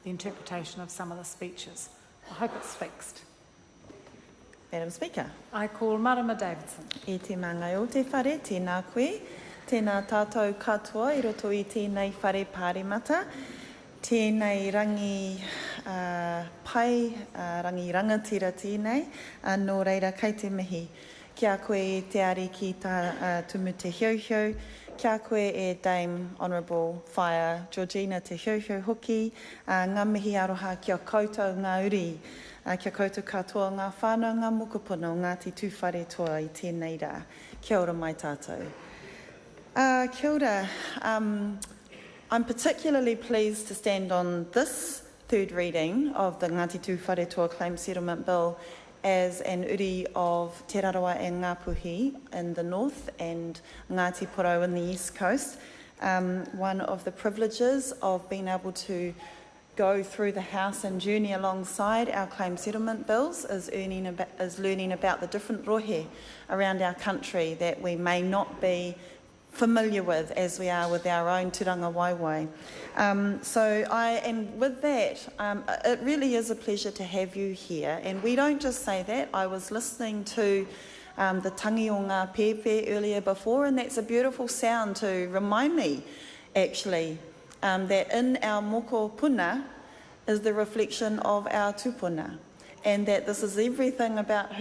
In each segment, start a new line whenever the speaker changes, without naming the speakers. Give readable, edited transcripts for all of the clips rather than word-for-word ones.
the interpretation of some of the speeches. I hope it's fixed.
Madam Speaker.
I call Marama Davidson.
I te mangai o te whare, tēnā koe, tēnā tātou katoa I roto I tēnei whare pāremata, tēnei rangi rangi rangatira tēnei, nō reira kei te mihi. Kia koe e te ari ki tā tumu te hiauhiau, kia koe e Dame Honourable Whaia Georgina te hiauhiau hoki, ngā mihi aroha kia koutou ngā uri, kia koutou katoa ngā whānau ngā mokopuna o Ngāti Tūwharetoa I tēnei rā. Kia ora mai tātou. Kia ora. I'm particularly pleased to stand on this third reading of the Ngāti Tūwharetoa Claim Settlement Bill as an uri of Te Rarawa and Ngāpuhi in the north and Ngāti Porou in the east coast. One of the privileges of being able to go through the House and journey alongside our claim settlement bills is learning about the different rohe around our country that we may not be familiar with as we are with our own turanga waiwai. And with that, it really is a pleasure to have you here. And we don't just say that. I was listening to the tangi o ngā pepe earlier before, and that's a beautiful sound to remind me, actually, that in our moko puna is the reflection of our tupuna, and that this is everything about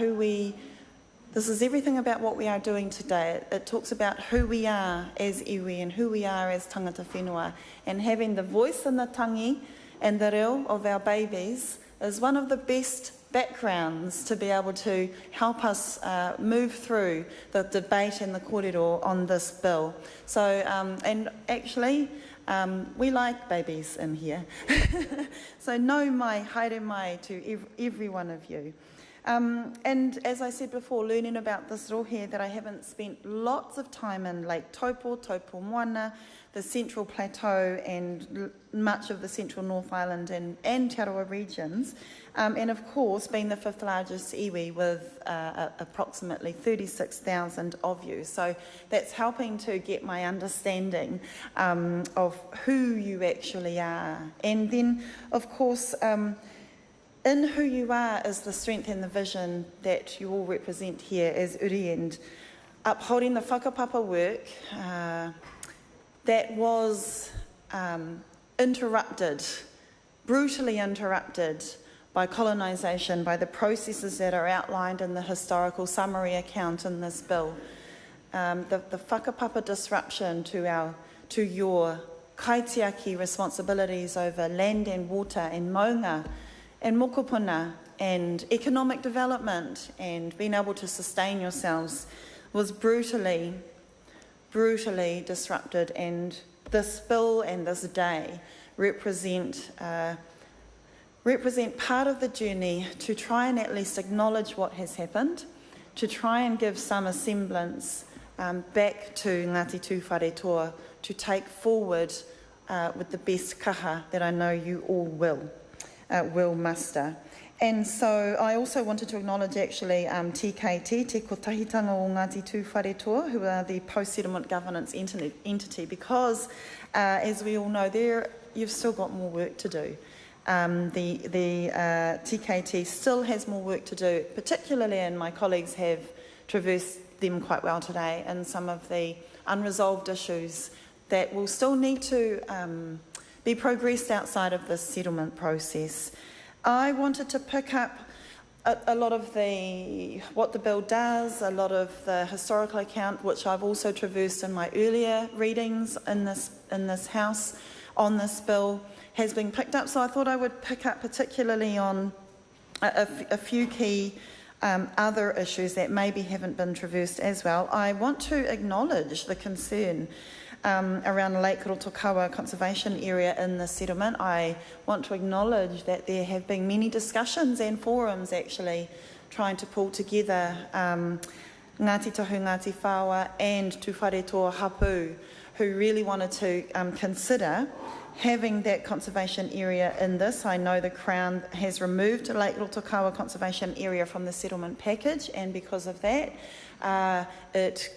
what we are doing today. It talks about who we are as iwi and who we are as tangata whenua, and having the voice and the tangi and the reo of our babies is one of the best backgrounds to be able to help us move through the debate and the kōrero on this bill. So, and actually, we like babies in here. So nau mai, haere mai to every one of you. And as I said before, learning about this rohe that I haven't spent lots of time in Lake Taupo, Taupo Moana, the Central Plateau and much of the Central North Island and Te Aroha regions, and of course being the fifth largest iwi with approximately 36,000 of you. So that's helping to get my understanding of who you actually are. And then, of course, in who you are is the strength and the vision that you all represent here as uri, and upholding the whakapapa work that was brutally interrupted by colonisation, by the processes that are outlined in the historical summary account in this bill. The whakapapa disruption to your kaitiaki responsibilities over land and water and maunga and mokopuna and economic development and being able to sustain yourselves was brutally disrupted, and this bill and this day represent part of the journey to try and at least acknowledge what has happened, to try and give some semblance back to Ngāti Tūwharetoa to take forward with the best kaha that I know you all will muster. And so I also wanted to acknowledge actually TKT, Te Kotahitanga o Ngāti Tūwharetoa, who are the post-settlement governance entity, because as we all know, you've still got more work to do. The TKT still has more work to do, particularly, and my colleagues have traversed them quite well today, in some of the unresolved issues that will still need to be progressed outside of this settlement process. I wanted to pick up a lot of what the bill does, a lot of the historical account, which I've also traversed in my earlier readings in this House on this bill, has been picked up. So I thought I would pick up particularly on a few key other issues that maybe haven't been traversed as well. I want to acknowledge the concern around Lake Rotokawa Conservation Area in the settlement. I want to acknowledge that there have been many discussions and forums actually trying to pull together Ngāti Tahu, Ngāti Whaoa and Tūwharetoa Hapu, who really wanted to consider having that conservation area in this. I know the Crown has removed Lake Rotokawa Conservation Area from the settlement package, and because of that, it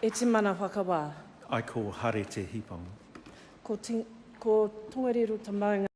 E te mana whakawā.
I call Hare Te Hipong.
Ko Tongariro Tamaunga